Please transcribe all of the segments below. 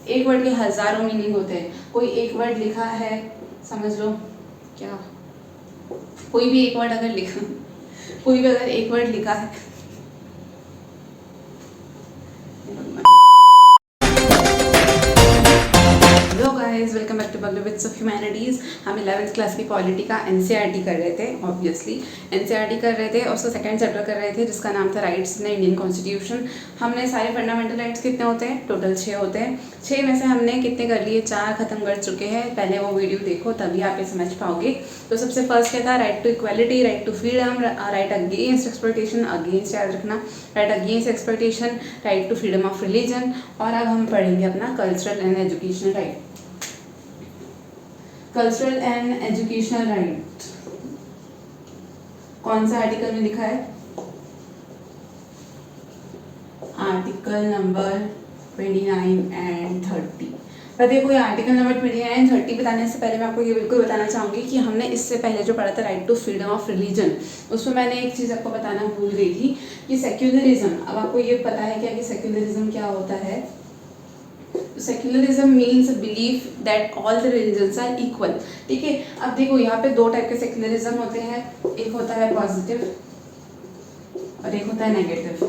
एक वर्ड के हजारों मीनिंग होते हैं। कोई एक वर्ड लिखा है, समझ लो क्या, कोई भी एक वर्ड अगर लिखा, कोई भी अगर एक वर्ड लिखा है, hello guys, welcome back to बग्लोविट्स ऑफ ह्यूमैनिटीज़। हम 11th क्लास की पॉलिटी का एनसीईआरटी कर रहे थे। ऑब्वियसली एनसीईआरटी कर रहे थे और उसका सेकंड चैप्टर कर रहे थे जिसका नाम था राइट्स इन इंडियन कॉन्स्टिट्यूशन। हमने सारे फंडामेंटल राइट्स कितने होते हैं, टोटल 6 होते हैं। 6 में से हमने कितने कर लिए, 4 खत्म कर चुके हैं। पहले वो वीडियो देखो तभी आप ये समझ पाओगे। तो सबसे फर्स्ट क्या था, right to equality, right to freedom, right against exploitation, against याद रखना, right against exploitation, right to freedom of religion. और अब हम पढ़ेंगे अपना cultural and educational right. Cultural and educational right कौन सा आर्टिकल में लिखा है, आर्टिकल नंबर 29 एंड 30। पर देखो ये आर्टिकल नंबर 29 एंड 30 बताने से पहले मैं आपको ये बिल्कुल बताना चाहूँगी कि हमने इससे पहले जो पढ़ा था right to freedom of religion, उसमें मैंने एक चीज़ आपको बताना भूल गई थी कि सेक्युलरिज्म। अब आपको ये पता है क्या कि सेक्युलरिज्म क्या होता है। Secularism means belief that all the religions are equal. ठीक है, अब देखो यहाँ पे दो टाइप के सेक्युलरिज्म होते हैं, एक होता है पॉजिटिव और एक होता है नेगेटिव।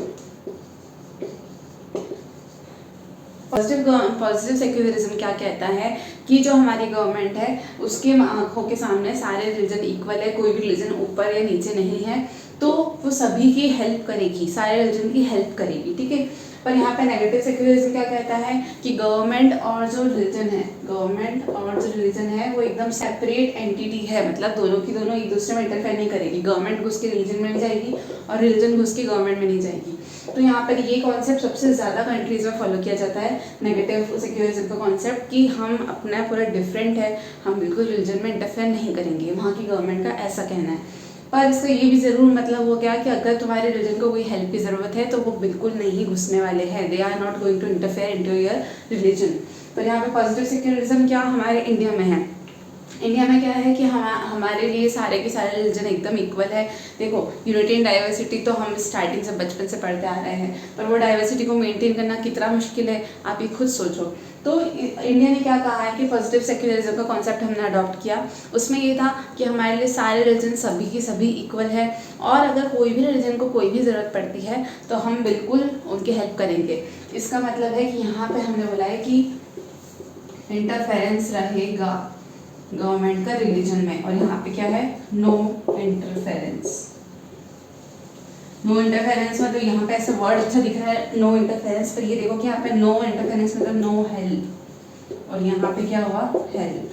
पॉजिटिव सेक्युलरिज्म क्या कहता है कि जो हमारी गवर्नमेंट है उसके आंखों के सामने सारे रिलीजन इक्वल है, कोई भी रिलीजन ऊपर या नीचे नहीं है, तो वो सभी की हेल्प करेगी, सारे रिलीजन की हेल्प करेगी। ठीक है, पर यहाँ पे नेगेटिव सेक्युलरिज्म क्या कहता है कि गवर्नमेंट और जो रिलीजन है, गवर्नमेंट और जो रिलीजन है वो एकदम सेपरेट एंटिटी है, मतलब दोनों की दोनों एक दूसरे में इंटरफेयर नहीं करेगी। गवर्नमेंट घुस के रिलीजन में नहीं जाएगी और रिलीजन घुस के गवर्नमेंट में नहीं जाएगी। तो यहाँ पर ये कॉन्सेप्ट सबसे ज़्यादा कंट्रीज में फॉलो किया जाता है, नेगेटिव सेक्युलरिज्म का कॉन्सेप्ट, कि हम अपना पूरा डिफरेंट है, हम बिल्कुल रिलीजन में इंटरफेयर नहीं करेंगे, वहाँ की गवर्नमेंट का ऐसा कहना है। पर इसका ये भी ज़रूर मतलब हो गया कि अगर तुम्हारे रिलीजन को कोई हेल्प की ज़रूरत है तो वो बिल्कुल नहीं घुसने वाले हैं, they are not going to interfere into your religion. पर यहाँ पे पॉजिटिव सेक्युलरिज्म क्या हमारे इंडिया में है, इंडिया में क्या है कि हमारे लिए सारे के सारे रिलीजन एकदम इक्वल है। देखो यूनिटी एंड डाइवर्सिटी तो हम स्टार्टिंग से बचपन से पढ़ते आ रहे हैं, पर वो डाइवर्सिटी को मेंटेन करना कितना मुश्किल है आप ये खुद सोचो। तो इंडिया ने क्या कहा है कि पॉजिटिव सेक्युलरिज्म का कॉन्सेप्ट हमने अडॉप्ट किया। उसमें ये था कि हमारे लिए सारे रिलीजन सभी की सभी इक्वल है और अगर कोई भी रिलीजन को कोई भी ज़रूरत पड़ती है तो हम बिल्कुल उनकी हेल्प करेंगे। इसका मतलब है कि यहाँ पर हमने बोला है कि इंटरफेरेंस रहेगा गवर्नमेंट का रिलीजन में, और यहाँ पे क्या है, नो इंटरफेरेंस। नो इंटरफेरेंस मतलब यहाँ पे ऐसे वर्ड अच्छा दिख रहा है नो इंटरफेरेंस, पर ये देखो कि यहाँ पे नो इंटरफेरेंस मतलब नो हेल्प, और यहाँ पे क्या हुआ, हेल्प।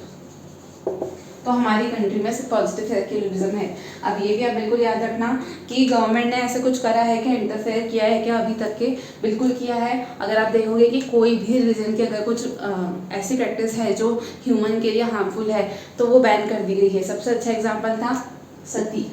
तो हमारी कंट्री में सिर्फ पॉजिटिव सेक्युलरिज्म है। अब ये भी आप बिल्कुल याद रखना कि गवर्नमेंट ने ऐसे कुछ करा है क्या, इंटरफेयर किया है क्या अभी तक के, बिल्कुल किया है। अगर आप देखोगे कि कोई भी रिलीजन की अगर कुछ ऐसी प्रैक्टिस है जो ह्यूमन के लिए हार्मफुल है तो वो बैन कर दी गई है। सबसे अच्छा एग्जाम्पल था सती।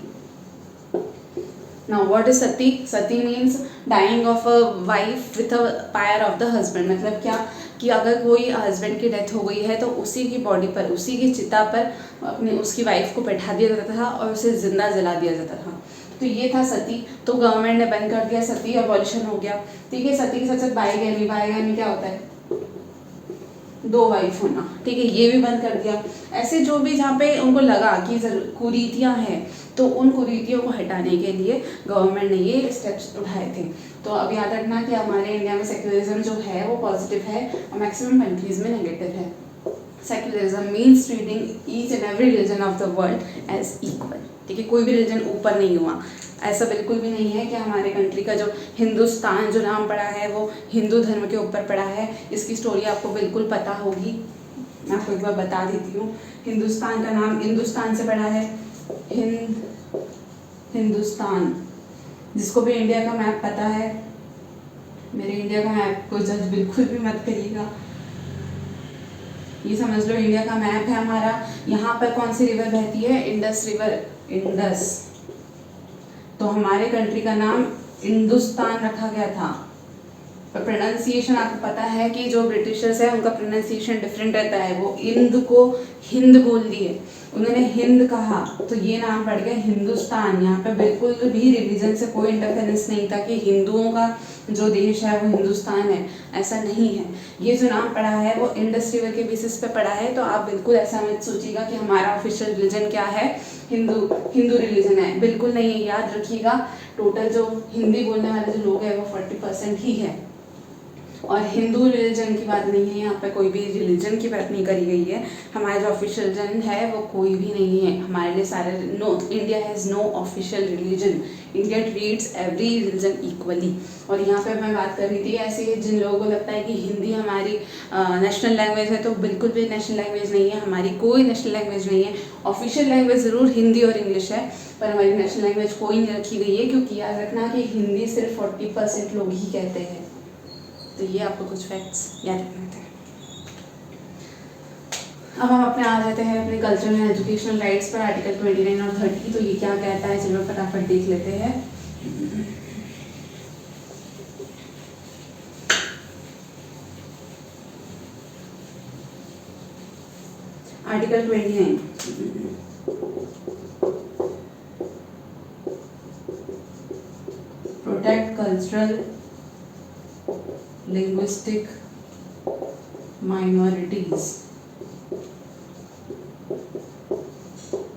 Now what is Sati? Sati means dying of a wife with a pyre of the husband। मतलब क्या कि अगर कोई हस्बैंड की डेथ हो गई है तो उसी की बॉडी पर, उसी की चिता पर अपनी उसकी वाइफ को बैठा दिया जाता था और उसे जिंदा जला दिया जाता था। तो ये था सती। तो गवर्नमेंट ने बैन कर दिया, सती अबॉलिशन हो गया। ठीक है, सती के साथ साथ बाईगैमी, बाईगैमी क्या होता है, दो वाइफ होना। ठीक है, ये भी बंद कर दिया। ऐसे जो भी जहाँ पे उनको लगा कि कुरीतियाँ हैं तो उन कुरीतियों को हटाने के लिए गवर्नमेंट ने ये स्टेप्स उठाए थे। तो अब याद रखना कि हमारे इंडिया में सेक्युलरिज्म जो है वो पॉजिटिव है और मैक्सिमम कंट्रीज में नेगेटिव है। Secularism means treating each and every religion of the world as equal. ठीक है, कोई भी रिलीजन ऊपर नहीं हुआ, ऐसा बिल्कुल भी नहीं है कि हमारे कंट्री का जो हिंदुस्तान जो नाम पड़ा है वो हिंदू धर्म के ऊपर पड़ा है। इसकी स्टोरी आपको बिल्कुल पता होगी, मैं आपको एक बार बता देती हूँ। हिंदुस्तान का नाम हिंदुस्तान से पड़ा है, हिंदुस्तान। जिसको भी इंडिया का मैप पता है, मेरे इंडिया का मैप को जज बिल्कुल भी मत करिएगा, ये समझ लो इंडिया का मैप है हमारा। यहाँ पर कौन सी रिवर बहती है, इंडस रिवर, इंडस। तो हमारे कंट्री का नाम हिंदुस्तान रखा गया था। पर प्रोनाउंसिएशन आपको पता है कि जो ब्रिटिशर्स है उनका प्रोनाउंसिएशन डिफरेंट रहता है। वो इंद को हिंद बोल दिए, उन्होंने हिंद कहा तो ये नाम पड़ गया हिंदुस्तान। यहाँ पे बिल्कुल भी रिलीजन से कोई इंटरफेरेंस नहीं था कि हिंदुओं का जो देश है वो हिंदुस्तान है, ऐसा नहीं है। ये जो नाम पड़ा है वो इंडस रिवर के बेसिस पे पड़ा है। तो आप बिल्कुल ऐसा मत सोचिएगा कि हमारा ऑफिशियल रिलीजन क्या है, हिंदू रिलीजन है, बिल्कुल नहीं है। याद रखिएगा टोटल जो हिंदी बोलने वाले जो लोग हैं वो 40% ही है। और हिंदू रिलीजन की बात नहीं है, यहाँ पे कोई भी रिलीजन की बात नहीं करी गई है। हमारा जो ऑफिशियल रिलीजन है वो कोई भी नहीं है हमारे लिए। सारे no, India has no official religion, India treats every religion equally. और यहाँ पे मैं बात कर रही थी ऐसे जिन लोगों को लगता है कि हिंदी हमारी नेशनल लैंग्वेज है, तो बिल्कुल भी नेशनल लैंग्वेज नहीं है, हमारी कोई नेशनल लैंग्वेज नहीं है। ऑफिशियल लैंग्वेज ज़रूर हिंदी और इंग्लिश है, पर हमारी नेशनल लैंग्वेज कोई नहीं रखी गई है, क्योंकि याद रखना कि हिंदी सिर्फ 40% लोग ही कहते हैं। तो ये आपको कुछ फैक्ट्स याद रखने थे। अब हम अपने आ जाते हैं अपने कल्चरल एंड एजुकेशनल राइट्स पर, आर्टिकल 29 और 30। तो ये क्या कहता है, चलो फटाफट देख लेते हैं। Article 29 protect cultural linguistic minorities,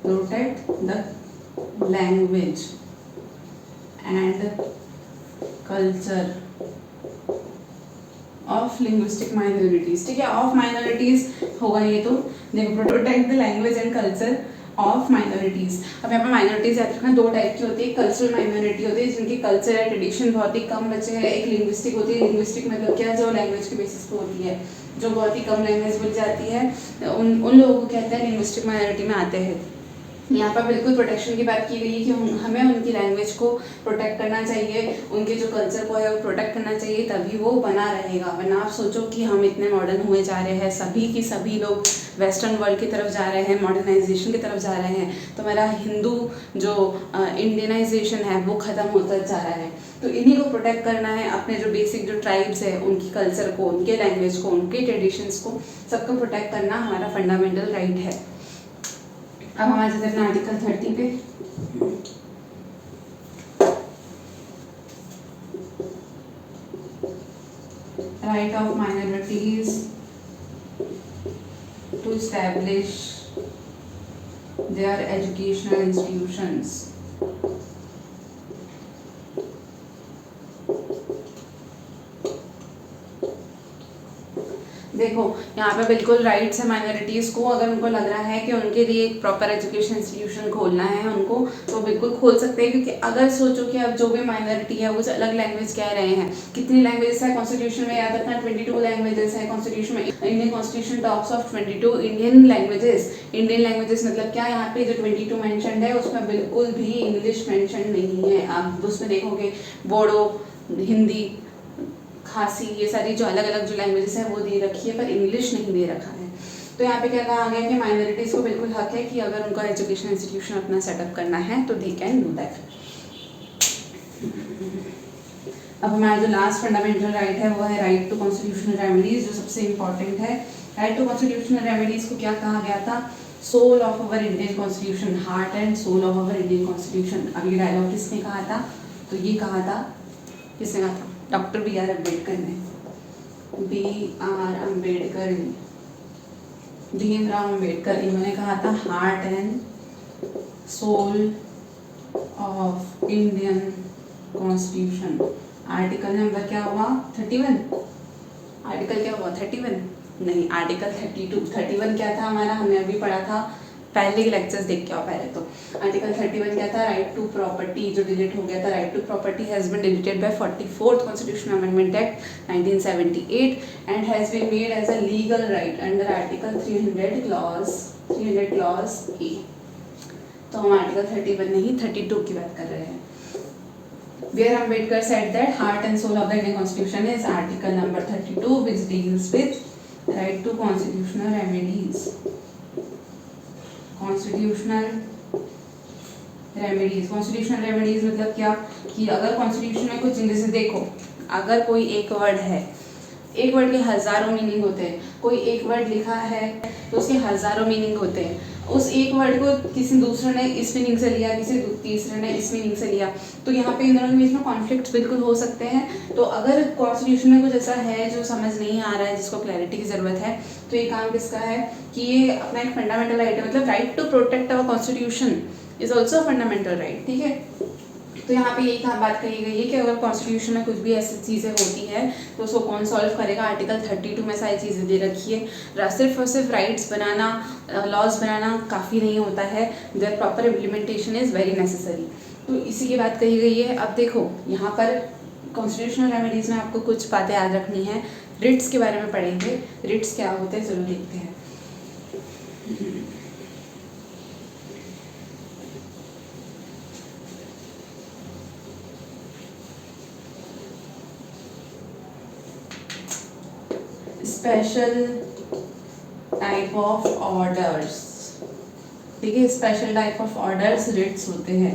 protect the language and culture of linguistic minorities। ठीक है, ऑफ माइनॉरिटीज होगा ये। तो देखो, protect the language and culture of minorities. अब यहाँ पर माइनॉरिटीज़ याद रखना दो टाइप की होती है। कल्चरल माइनॉरिटी होती है जिनकी कल्चर या ट्रेडिशन बहुत ही कम बचे हैं। एक लिंग्विस्टिक होती है। लिंग्विस्टिक मतलब क्या, जो लैंग्वेज के बेसिस पे होती है, जो बहुत ही कम लैंग्वेज बोली जाती है, उन लोगों को कहते हैं लिंग्विस्टिक माइनॉरिटी में आते हैं। यहाँ पर बिल्कुल प्रोटेक्शन की बात की गई है कि हमें उनकी लैंग्वेज को प्रोटेक्ट करना चाहिए, उनके जो कल्चर को है वो प्रोटेक्ट करना चाहिए, तभी वो बना रहेगा। वरना आप सोचो कि हम इतने मॉडर्न हुए जा रहे हैं, सभी लोग वेस्टर्न वर्ल्ड की तरफ जा रहे हैं, मॉडर्नाइजेशन की तरफ जा रहे हैं, तो मेरा हिंदू जो इंडियनाइजेशन है वो ख़त्म होता जा रहा है। तो इन्हीं को प्रोटेक्ट करना है, अपने जो बेसिक जो ट्राइब्स है उनकी कल्चर को, उनके लैंग्वेज को, उनके ट्रेडिशंस को, सबको प्रोटेक्ट करना हमारा फंडामेंटल राइट है। अब हम आ जाते हैं आर्टिकल 30 पे। Right of minorities to establish their educational institutions. देखो, यहाँ पे बिल्कुल राइट्स है माइनॉरिटीज़ को। अगर उनको लग रहा है कि उनके लिए एक प्रॉपर एजुकेशन इंस्टीट्यूशन खोलना है उनको, तो बिल्कुल खोल सकते हैं। क्योंकि अगर सोचो कि अब जो भी माइनॉरिटी है वो अलग लैंग्वेज कह रहे हैं, कितनी लैंग्वेजेस है कॉन्स्टिट्यूशन में, याद रखना 22 लैंग्वेजेस है कॉन्स्टिट्यूशन में। Indian constitution talks of 22 Indian languages. Indian languages मतलब क्या, यहाँ पे जो 22 मैंशन है उसमें बिल्कुल भी इंग्लिश मैंशन नहीं है। आप उसमें देखोगे बोडो, हिंदी, खासी, ये सारी जो अलग अलग जो लैंग्वेजेस है वो दे रखी है, पर इंग्लिश नहीं दे रखा है। तो यहाँ पे क्या कहा गया कि माइनॉरिटीज़ को बिल्कुल हक है कि अगर उनका एजुकेशन इंस्टीट्यूशन अपना सेटअप करना है तो दे कैन डू दैट। अब हमारा जो लास्ट फंडामेंटल राइट है वो है राइट टू कॉन्स्टिट्यूशनल रेमेडीज, जो सबसे इंपॉर्टेंट है। राइट टू कॉन्स्टिट्यूशनल रेमेडीज को क्या कहा गया था, soul of our Indian constitution, heart and soul of our Indian constitution. अब ये डायलॉग किसने कहा था, तो ये कहा था, किसने कहा था, डॉक्टर B.R. अम्बेडकर ने। B.R. अम्बेडकर ने, भीमराव अम्बेडकर, इन्होंने कहा था heart and soul of Indian constitution. Article number क्या हुआ, 31। आर्टिकल क्या हुआ, 31 नहीं, आर्टिकल 32। 31 क्या था हमारा, हमने अभी पढ़ा था, पहले के लेक्चर्स देख के आओ पहले। तो आर्टिकल 31 क्या था, राइट टू प्रॉपर्टी, जो डिलीट हो गया था। Right to property has been deleted by 44th constitutional amendment act 1978 and has been made as a legal right under article 300 clause A. तो हम आर्टिकल 31 नहीं 32 की बात कर रहे हैं। Where Ambedkar said that heart and soul of the Indian Constitution is article number 32, which deals with right to constitutional remedies. Constitutional remedies मतलब क्या, कि अगर कॉन्स्टिट्यूशन में कुछ, जैसे देखो अगर कोई एक वर्ड है, एक वर्ड के हज़ारों मीनिंग होते हैं, कोई एक वर्ड लिखा है तो उसके हज़ारों मीनिंग होते हैं, उस एक वर्ड को किसी दूसरे ने इस मीनिंग से लिया, किसी तीसरे ने इस मीनिंग से लिया, तो यहाँ पे इन दोनों के बीच में कॉन्फ्लिक्ट बिल्कुल हो सकते हैं। तो अगर कॉन्स्टिट्यूशन में कुछ ऐसा है जो समझ नहीं आ रहा है, जिसको क्लैरिटी की ज़रूरत है, तो ये काम किसका है कि ये अपना एक फंडामेंटल राइट है, मतलब right to protect our constitution is also fundamental right, ठीक है। तो यहाँ पे यही बात कही गई है कि अगर कॉन्स्टिट्यूशन में कुछ भी ऐसी चीज़ें होती है तो उसको कौन सॉल्व करेगा। आर्टिकल 32 में सारी चीज़ें दे रखी है। सिर्फ और सिर्फ राइट्स बनाना, लॉज बनाना काफ़ी नहीं होता है, there proper implementation is very necessary. तो इसी की बात कही गई है। अब देखो यहाँ पर कॉन्स्टिट्यूशनल रेमेडीज़ में आपको कुछ बातें याद रखनी है। रिट्स के बारे में पढ़ेंगे, रिट्स क्या होते हैं ज़रूर देखते हैं। स्पेशल टाइप ऑफ ऑर्डर्स, ठीक है, special type of orders writs होते हैं,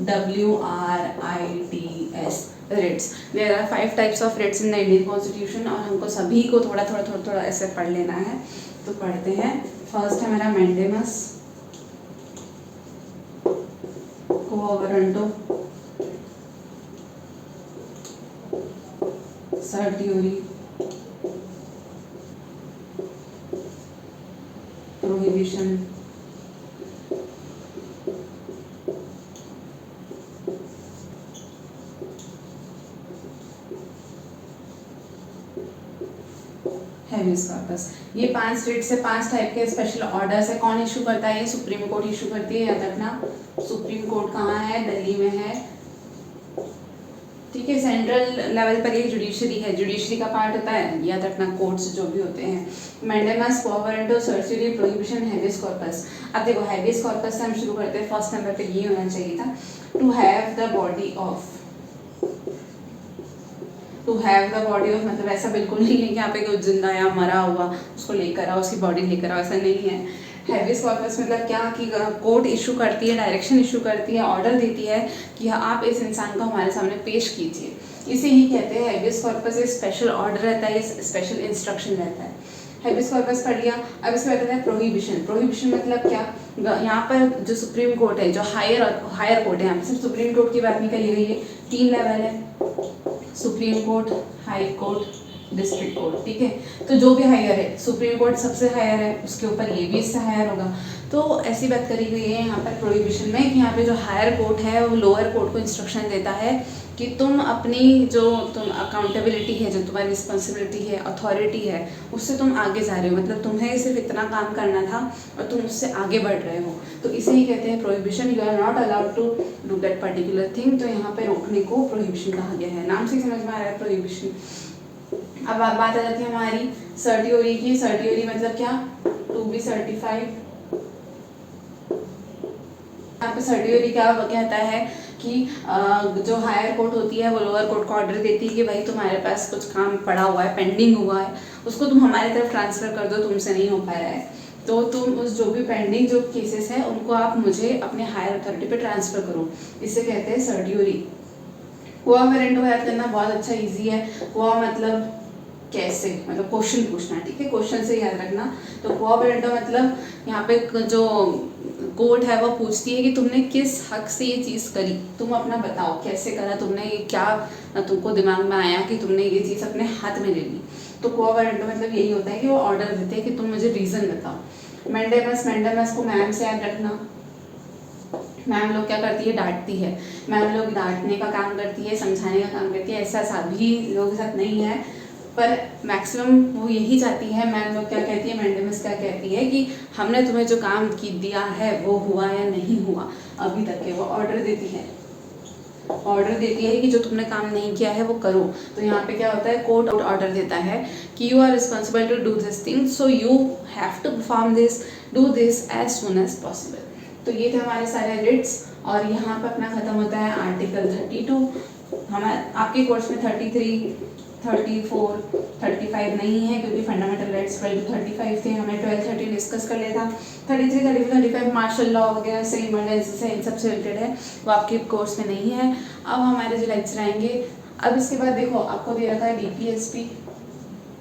WRITS writs. There are 5 types of writs in the Indian constitution और हमको सभी को थोड़ा थोड़ा ऐसे पढ़ लेना है। तो पढ़ते हैं। फर्स्ट है हमारा mandamus, quo warranto, certiorari, prohibition, habeas corpus. ये 5 रिट्स से 5 टाइप के स्पेशल ऑर्डर्स है। कौन इशू करता है? ये सुप्रीम कोर्ट इशू करती है, याद रखना। सुप्रीम कोर्ट कहाँ है? दिल्ली में है, ठीक है। सेंट्रल लेवल पर ये जुडिशरी है, जुडिशरी का पार्ट होता है, याद रखना, कोर्ट्स जो भी होते हैं। Mandamus, quo warranto, certiorari, prohibition, habeas corpus. अब देखो हैबियस कॉर्पस से हम शुरू करते हैं। फर्स्ट नंबर पे ये होना चाहिए था, to have the body of. To have the body of मतलब ऐसा बिल्कुल नहीं है कि यहाँ पे कोई जिंदा या मरा हुआ उसको लेकर आओ, उसकी बॉडी लेकर आओ, ऐसा नहीं है। हैबियस कॉर्पस मतलब क्या कि कोर्ट इशू करती है, डायरेक्शन इशू करती है, ऑर्डर देती है कि आप इस इंसान को हमारे सामने पेश कीजिए। इसे ही कहते हैं हैबियस कॉर्पस। एक स्पेशल ऑर्डर रहता है, स्पेशल इंस्ट्रक्शन रहता है। हैबियस कॉर्पस पढ़ लिया। अब इसमें रहता है प्रोहिबिशन। प्रोहिबिशन मतलब क्या? यहाँ पर जो सुप्रीम कोर्ट है, जो हायर कोर्ट है, यहाँ पर सिर्फ सुप्रीम कोर्ट की बात नहीं करी गई है, 3 लेवल है, supreme court, high court, district court, ठीक है। तो जो भी हायर है, सुप्रीम कोर्ट सबसे हायर है, उसके ऊपर ये भी इससे हायर होगा। तो ऐसी बात करी गई है यहाँ पर प्रोहिबिशन में कि यहाँ पे जो हायर कोर्ट है वो लोअर कोर्ट को इंस्ट्रक्शन देता है कि तुम अपनी जो तुम अकाउंटेबिलिटी है, जो तुम्हारी रिस्पॉन्सिबिलिटी है, अथॉरिटी है, उससे तुम आगे जा रहे हो, मतलब तुम्हें सिर्फ इतना काम करना था और तुम उससे आगे बढ़ रहे हो, तो इसे ही कहते हैं prohibition. You are not allowed to do that particular thing. तो यहाँ पे रोकने को प्रोहिबिशन कहा गया है। नाम से समझ में आ रहा है प्रोहिबिशन। अब बात आ जाती है हमारी सर्टियोरी की। सर्टियोरी मतलब क्या? To be certified. यहाँ पे सर्टियोरी क्या कहता है कि जो हायर कोर्ट होती है वो लोअर कोर्ट को ऑर्डर देती है कि भाई तुम्हारे पास कुछ काम पड़ा हुआ है, पेंडिंग हुआ है, उसको तुम हमारी तरफ ट्रांसफ़र कर दो, तुमसे नहीं हो पा रहा है, तो तुम उस जो भी पेंडिंग जो केसेस हैं उनको आप मुझे अपने हायर अथॉरिटी पे ट्रांसफ़र करो। इसे कहते हैं सर्टियोरी। क्वो वारंटो याद करना बहुत अच्छा ईजी है। क्वो मतलब कैसे, मतलब क्वेश्चन पूछना, ठीक है, क्वेश्चन से याद रखना। तो क्वो वारंटो मतलब यहाँ पे जो कोर्ट है वो पूछती है कि तुमने किस हक से ये चीज़ करी, तुम अपना बताओ कैसे करा तुमने, ये क्या तुमको दिमाग में आया कि तुमने ये चीज़ अपने हाथ में ले ली। तो क्वो वारंटो मतलब यही होता है कि वो ऑर्डर देते हैं कि तुम मुझे रीज़न बताओ। मैंडेमस, मैंडेमस को मैम से याद रखना। मैम लोग क्या करती है? डांटती है। मैम लोग डांटने का काम करती है, समझाने का काम करती है। ऐसा सभी लोगों के साथ नहीं है, पर मैक्सिमम वो यही चाहती है। मैम लोग क्या कहती है, मैंडेमस क्या कहती है कि हमने तुम्हें जो काम की दिया है वो हुआ या नहीं हुआ अभी तक है। वो ऑर्डर देती है, ऑर्डर देती है कि जो तुमने काम नहीं किया है वो करो। तो यहाँ पे क्या होता है? कोर्ट ऑर्डर देता है कि you are responsible to do this thing, so you have to perform this, do this as soon as possible. तो ये थे हमारे सारे रिट्स और यहाँ पर अपना ख़त्म होता है आर्टिकल 32। हमारे आपके कोर्स में 33, 34, 35 नहीं है क्योंकि फंडामेंटल राइट्स 12 to 35 थे। हमने 12, 13 डिस्कस कर लिया था। 33, 34, 35 मार्शल लॉ वगैरह से, इमरजेंसी से, इन सब से रिलेटेड है, वो आपके कोर्स में नहीं है। अब हमारे जो लेक्चर आएंगे अब इसके बाद देखो आपको दे रखा है DPSP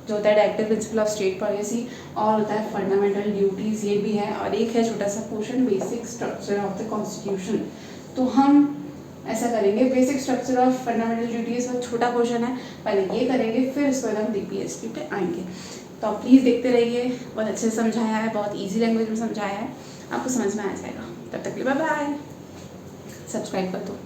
जो होता है directive principle of state policy, और होता है फंडामेंटल ड्यूटीज़, ये भी है, और एक है छोटा सा portion basic structure of the constitution. तो हम ऐसा करेंगे, basic structure of fundamental duties बहुत छोटा पोर्शन है, पहले ये करेंगे फिर उसके बाद हम DPSP पे आएंगे। तो आप प्लीज़ देखते रहिए, बहुत अच्छे से समझाया है, बहुत ईजी लैंग्वेज में समझाया है, आपको समझ में आ जाएगा। तब तक के लिए बाय बाय, सब्सक्राइब कर दो।